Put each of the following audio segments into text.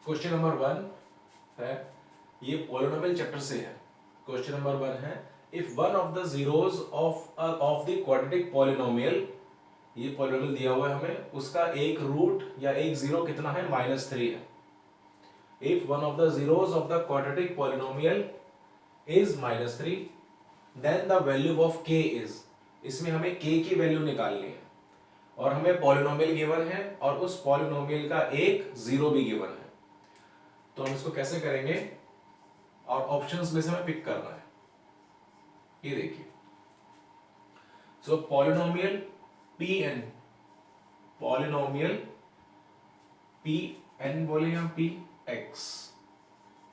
Question number 1 है, ये polynomial chapter से है। क्वेश्चन नंबर 1 है, if one of the zeros of the quadratic polynomial, ये पॉलिनोमियल दिया हुआ है हमें, उसका एक रूट या एक जीरो कितना है, -3 है। If one of the zeros of the quadratic polynomial is -3 then the value of k is, इसमें हमें k की वैल्यू निकालनी है और हमें पॉलिनोमियल गिवन है और उस पॉलिनोमियल का एक जीरो भी गिवन है। तो हम इसको कैसे करेंगे और ऑप्शंस में से हमें पिक करना है। ये देखिए, सो पॉलिनोमियल Pn, पॉलिनोमियल Pn बोले या Px,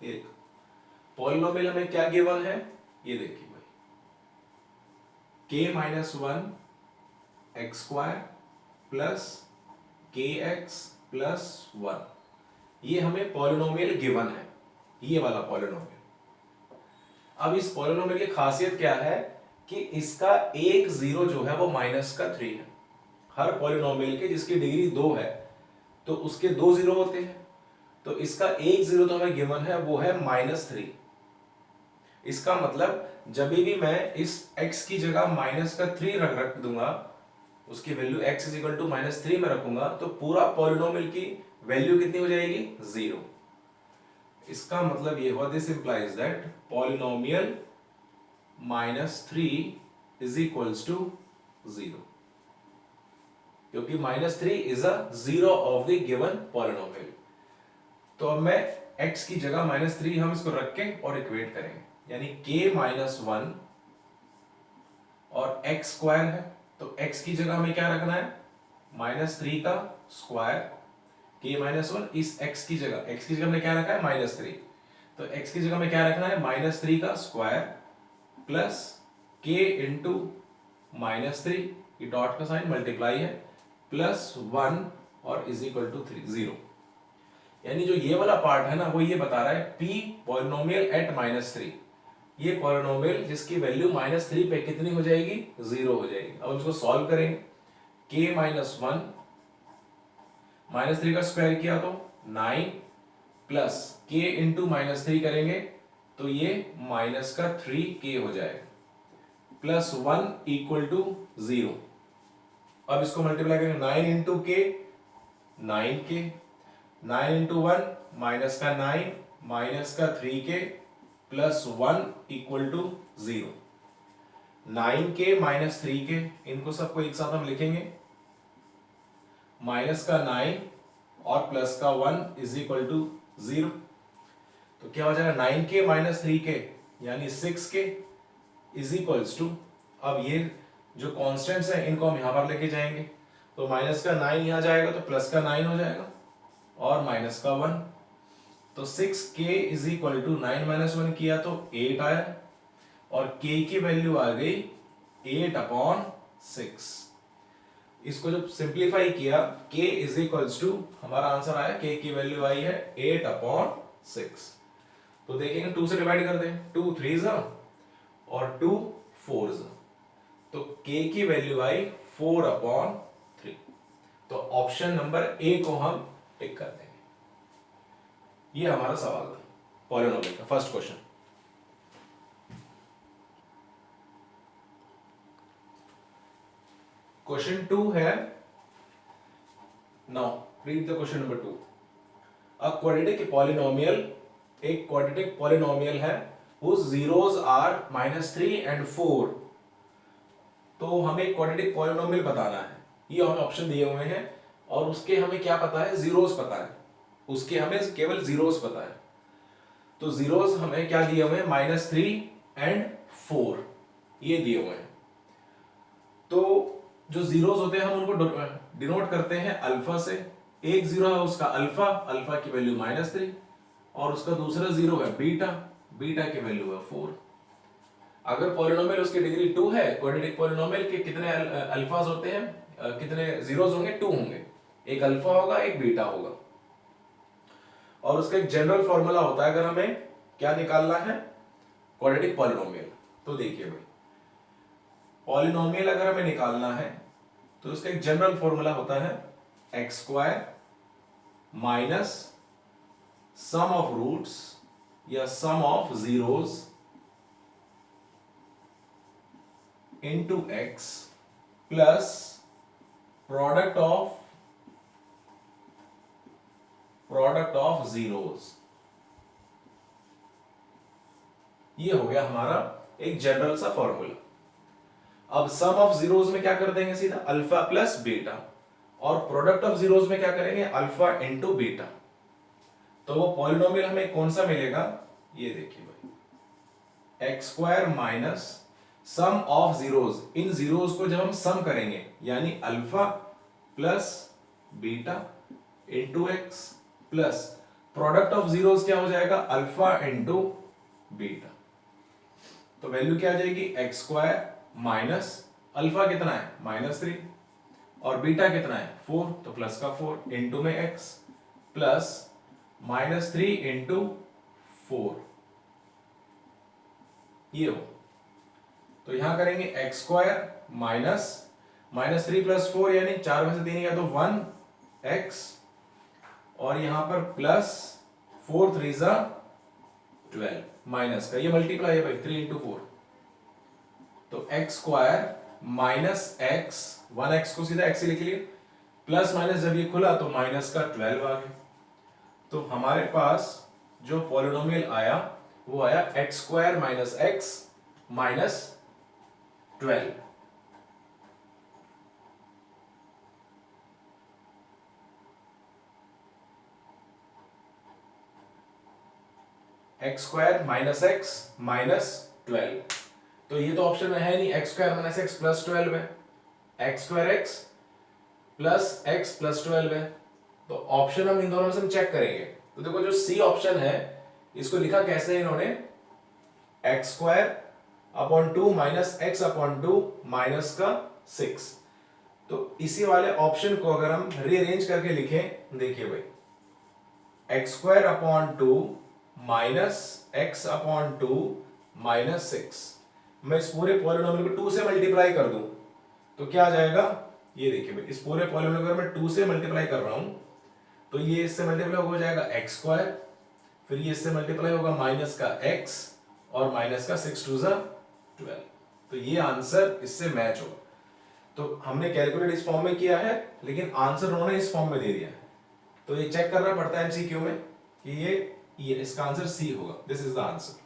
एक पॉलिनोमियल हमें क्या गिवन है, ये देखिए भाई, k-1 x square plus kx plus 1, ये हमें पॉलिनोमियल गिवन है, ये वाला पॉलिनोमियल। अब इस पॉलिनोमियल की खासियत क्या है कि इसका एक जीरो जो है वो -3 है। हर पॉलिनोमियल के जिसकी डिग्री 2 है तो उसके 2 जीरो होते हैं, तो इसका एक जीरो तो हमें गिवन है, वो है -3। इसका मतलब जब भी मैं इस x की जगह -3 रख दूंगा, उसकी वैल्यू x = -3 में रखूंगा, तो पूरा पॉलिनोमियल की वैल्यू कितनी हो जाएगी, 0। इसका मतलब ये हुआ, this implies that polynomial -3 is equals to 0, क्योंकि -3 is a zero of the given polynomial. तो अब मैं x की जगह -3 हम इसको रख के और इक्वेट करेंगे, यानी k-1 और x स्क्वायर है, तो x की जगह हमें क्या रखना है, -3 का स्क्वायर, k-1 इस x की जगह हमने क्या रखा है, -3, तो x की जगह में क्या रखना है, -3 का स्क्वायर प्लस k इंटू -3, ये डॉट का साइन मल्टीप्लाई है, प्लस 1 और इज इक्वल टू 0। यानी जो ये वाला पार्ट है ना, वो ये बता रहा है p पॉलिनोमियल एट -3, ये पॉलिनोमियल जिसकी वैल्यू -3 पे कितनी हो जाएगी, 0 हो जाएगी। अब इसको सॉल्व करेंगे, k-1 -3 का स्क्वायर किया तो 9 प्लस k इंटू -3 करेंगे तो ये -3k हो जाएगा, प्लस 1 इक्वल टू 0। अब इसको मल्टीप्लाई करेंगे, 9 इंटू के 9k, 9 into 1 -9 -3k plus 1 equal to 0। 9k -3k, इनको सबको एक साथ हम लिखेंगे, -9 और प्लस का 1 इज इक्वल टू 0। तो क्या हो जाएगा, 9k -3k यानी 6k इज इक्वल्स टू, अब ये जो कॉन्स्टेंट्स हैं इनको हम यहां पर लेके जाएंगे, तो -9 यहां जाएगा तो प्लस का 9 हो जाएगा और का 1, तो 6k इज इक्वल टू 9 - 1 किया तो 8 आया और k की वैल्यू आ गई 8/6। इसको जब सिंप्लीफाई किया, k इज इक्वल्स टू, हमारा आंसर आया, k की वैल्यू आई है 8/6। तो देखेंगे 2 से डिवाइड कर दें, 2 3s और 2 4s, तो k की वैल्यू आई 4/3। तो ऑप्शन नंबर ए को हम टिक कर देंगे। ये हमारा सवाल था पॉलिनोमियल का, फर्स्ट क्वेश्चन। क्वेश्चन 2 है, now read the question number 2। A quadratic polynomial, एक क्वाड्रेटिक पॉलिनोमियल है whose zeros are -3 and 4। तो हमें क्वाड्रेटिक पॉलिनोमियल बताना है, ये हमें ऑप्शन दिए हुए हैं और उसके हमें क्या पता है, जीरोस पता है, उसके हमें केवल जीरोस पता है। तो जीरोस हमें क्या दिए हुए हैं, -3 and 4, ये दिए हुए हैं। तो जो जीरोस होते हैं हम उनको डिनोट करते हैं अल्फा से। एक जीरो है उसका अल्फा, अल्फा की वैल्यू -3, और उसका दूसरा जीरो है बीटा, बीटा की वैल्यू है 4। अगर पॉलिनोमियल उसकी डिग्री 2 है, क्वाड्रेटिक पॉलिनोमियल के कितने अल्फाज होते हैं, कितने जीरोस होंगे, 2 होंगे, एक अल्फा होगा एक बीटा होगा। और उसका एक जनरल फॉर्मूला होता है अगर हमें क्या निकालना है, क्वाड्रेटिक पॉलिनोमियल। तो देखिए भाई, पॉलिनोमियल अगर हमें निकालना है तो उसका एक जनरल फॉर्मूला होता है x² minus sum of roots या sum of zeros into x plus product of zeros. ये हो गया हमारा एक जनरल सा फॉर्मूला। अब सम ऑफ जीरोस में क्या कर देंगे सीधा अल्फा प्लस बीटा, और प्रोडक्ट ऑफ जीरोस में क्या करेंगे अल्फा इंटू बीटा। तो वो पॉलिनोमियल हमें कौन सा मिलेगा, ये देखिए भाई, x square minus sum of zeros, in zeros को जब हम सम करेंगे यानी alpha plus beta into x plus product of zeros क्या हो जाएगा अल्फा इंटू बीटा। तो वैल्यू क्या आ जाएगी एक्स स्क्वायर माइनस अल्फा कितना है -3 और बीटा कितना है 4, तो प्लस का 4 इंटू में एक्स प्लस -3 इंटू 4, ये हो। तो यहां करेंगे एक्स स्क्वायर माइनस -3 प्लस 4 यानी 4 में से 3 गया तो 1 एक्स, और यहां पर प्लस 4 3 जा 12 माइनस का ये मल्टीप्लाई है भाई 3 इंटू 4, तो x square minus x, 1x को सीधा x से लिख लिया, प्लस माइनस जब ये खुला तो माइनस का 12 आ गया। तो हमारे पास जो पॉलिनोमियल आया वो आया x square minus x minus 12। X square minus x minus 12, तो ये तो ऑप्शन में है नहीं, x square minus x plus 12 है, x square x plus x plus 12 है। तो ऑप्शन हम इन दोनों में से चेक करेंगे। तो देखो जो सी ऑप्शन है इसको लिखा कैसे है इन्होंने, x square upon 2 minus x upon 2 minus का 6। तो इसी वाले ऑप्शन को अगर हम रीअरेंज करके लिखें, देखिए भाई x square upon 2 minus x upon 2 minus 6, मैं इस पूरे पॉलिनोमियल को 2 से मल्टीप्लाई कर दूं तो क्या आ जाएगा, ये देखिए भाई इस पूरे पॉलिनोमियल को मैं 2 से मल्टीप्लाई कर रहा हूं तो ये इससे मल्टीप्लाई हो जाएगा एक्स स्क्वायर, फिर ये इससे मल्टीप्लाई होगा माइनस का एक्स और माइनस का 6 2 जा 12। तो ये आंसर इससे मैच होगा। तो हमने कैलकुलेट इस फॉर्म में किया है लेकिन आंसर उन्होंने इस फॉर्म में दे दिया है, तो ये चेक करना पड़ता है एमसीक्यू में कि ये इसका आंसर सी होगा, this is the answer.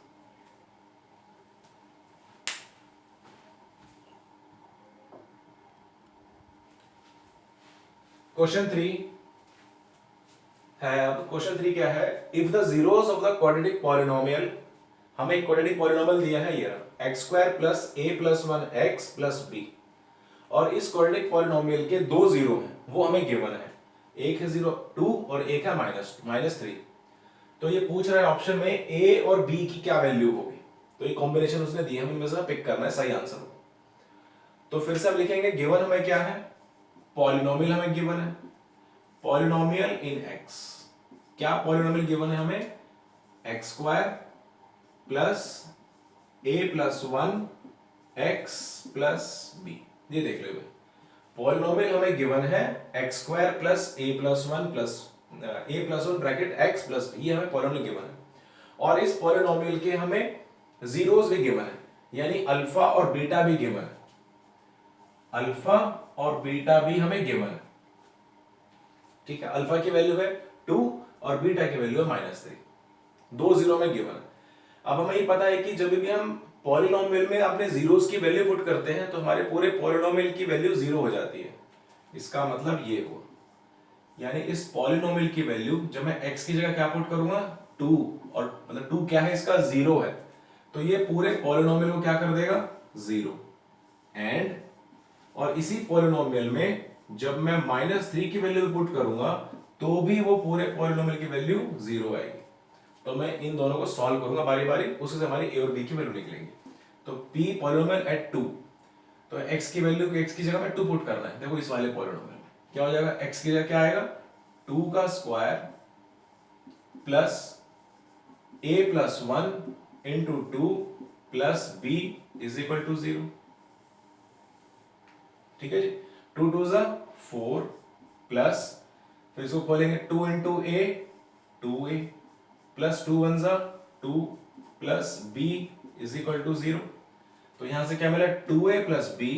Question 3 है, अब क्वेश्चन 3 क्या है, if the zeros of the quadratic polynomial, हमें एक क्वाड्रेटिक पॉलिनोमियल दिया है ये x square plus a plus 1 x plus B, और इस क्वाड्रेटिक पॉलिनोमियल के दो जीरो हैं वो हमें गिवन है, एक है 2 और एक है -3। तो ये पूछ रहा है ऑप्शन में ए और बी की क्या वैल्यू होगी, तो ये कॉम्बिनेशन उसने दिया है, हमें में से पिक करना है सही आंसर हो। तो फिर से हम लिखेंगे गिवन हमें क्या है, पॉलिनोमियल हमें गिवन है, पॉलिनोमियल इन एक्स, क्या पॉलिनोमियल गिवन है हमें, x square plus a plus 1 x plus b. ये देख लो भाई पॉलिनोमियल हमें गिवन है x square plus a plus 1 plus a plus 1 bracket x plus b, ये हमें पॉलिनोमियल गिवन है, और इस पॉलिनोमियल के हमें जीरोस भी गिवन है यानी अल्फा और बीटा भी गिवन है, अल्फा और बीटा भी हमें गिवन है, ठीक है। अल्फा की वैल्यू है 2 और बीटा की वैल्यू है -3, दो जीरो में गिवन है। अब हमें ये पता है कि जब भी हम पॉलिनोमियल में अपने जीरोस की वैल्यू पुट करते हैं तो हमारे पूरे पॉलिनोमियल की वैल्यू 0 हो जाती है, इसका मतलब ये हुआ, यानी इस पॉलिनोमियल की वैल्यू जब मैं x की जगह क्या पुट करूंगा 2, और मतलब 2 क्या है इसका 0 है, तो ये पूरे पॉलिनोमियल को क्या कर देगा 0, एंड और इसी पॉलिनोमियल में जब मैं -3 की वैल्यू पुट करूंगा तो भी वो पूरे पॉलिनोमियल की वैल्यू 0 आएगी। तो मैं इन दोनों को सॉल्व करूंगा बारी बारी, उससे हमारी ए और बी की वैल्यू निकलेंगी। तो p पॉलिनोमियल एट 2, तो x की वैल्यू को x की जगह में 2 पुट करना है, देखो इस वाले पॉलिनोमियल में क्या हो जाएगा, x की जगह क्या आएगा 2 का square plus a plus 1 into 2 plus b is equal to 0, ठीक है जी। 2 2 जा 4 प्लस, फिर इसको खोलेंगे 2 into a 2a plus 2 one जा 2 plus b is equal to 0। तो यहां से क्या मिला 2a plus b,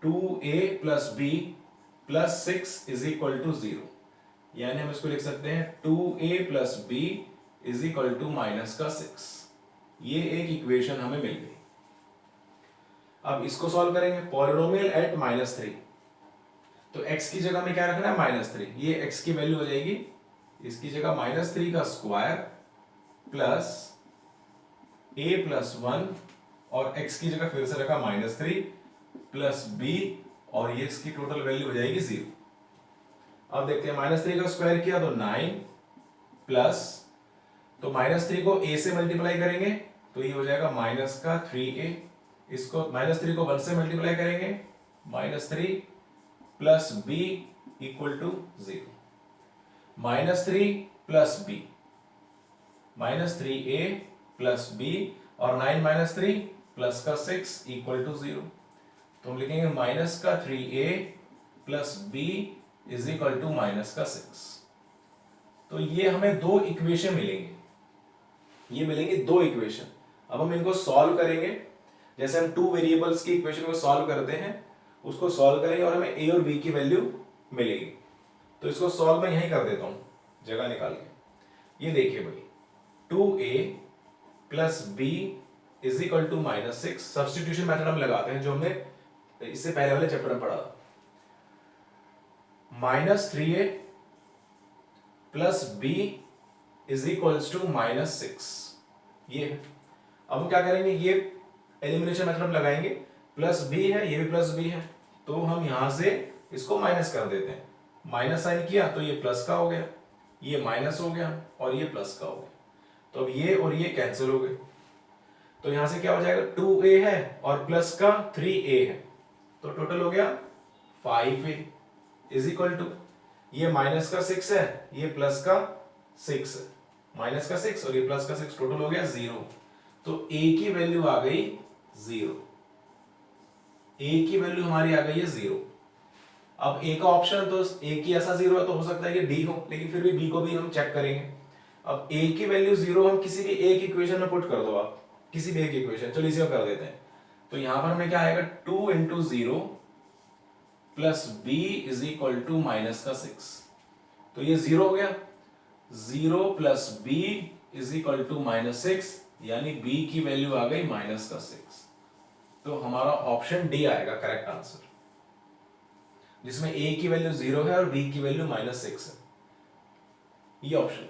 2a plus b plus 6 is equal to 0। यानी हम इसको लिख सकते हैं 2a plus b is equal to minus का 6। ये एक इक्वेशन हमें मिल गई। अब इसको सॉल्व करेंगे। पॉलिनोमियल एट -3, तो x की जगह में क्या रखना है -3। ये x की वैल्यू हो जाएगी, इसकी जगह -3 का स्क्वायर प्लस a प्लस 1 और x की जगह फिर से रखा -3 प्लस b और ये इसकी टोटल वैल्यू हो जाएगी 0। अब देखते हैं -3 का स्क्वायर किया तो 9 प्लस, तो -3 को a से मल्टीप्लाई करेंगे तो ये हो जाएगा माइनस का 3a। इसको -3 को 1 से मल्टीप्लाई करेंगे -3 plus b equal to 0। -3 plus b -3a plus b और 9 माइनस 3 प्लस का 6 इक्वल टू 0। तो हम लिखेंगे माइनस का 3a plus b is equal to minus का 6। तो ये हमें दो इक्वेशन मिलेंगे, ये मिलेंगे दो इक्वेशन। अब हम इनको सॉल्व करेंगे। जैसे हम टू वेरिएबल्स की इक्वेशन को सॉल्व करते हैं, उसको सॉल्व करेंगे और हमें a और b की वैल्यू मिलेगी। तो इसको सॉल्व मैं यहीं कर देता हूं जगह निकाल के। ये देखिए भाई 2a plus b is equal to -6। Substitution method हम लगाते हैं जो हमने इससे पहले वाले चैप्टर में पढ़ा था। -3a plus b is equals to -6। ये अब हम क्या करेंगे, ये एलिमिनेशन मेथड हम लगाएंगे। प्लस b है, ये भी प्लस b है, तो हम यहां से इसको माइनस कर देते हैं। माइनस साइन किया तो ये प्लस का हो गया, ये माइनस हो गया और ये प्लस का हो गया। तो अब ये और ये कैंसिल हो गए। तो यहां से क्या हो जाएगा 2a है और प्लस का 3a है, तो टोटल हो गया 5a इज इक्वल टू, ये माइनस का 6 है, ये प्लस का 6 है, माइनस का 6 और ये प्लस का 6, टोटल हो गया 0। तो a की वैल्यू आ गई 0। a की वैल्यू हमारी आ गई है 0। अब a का ऑप्शन तो a की ऐसा 0 है तो हो सकता है कि d हो, लेकिन फिर भी b को भी हम चेक करेंगे। अब a की वैल्यू 0 हम किसी भी एक इक्वेशन में पुट कर दो, आप किसी भी एक इक्वेशन, चलो इसे कर देते हैं। तो यहां पर हमें क्या आएगा 2 into 0 plus b is equal to minus का 6। तो ये 0 हो गया, 0 plus b is equal to -6, यानी b की वैल्यू आ गई माइनस का 6। तो हमारा ऑप्शन डी आएगा करेक्ट आंसर, जिसमें a की वैल्यू 0 है और b की वैल्यू -6 है। ये ऑप्शन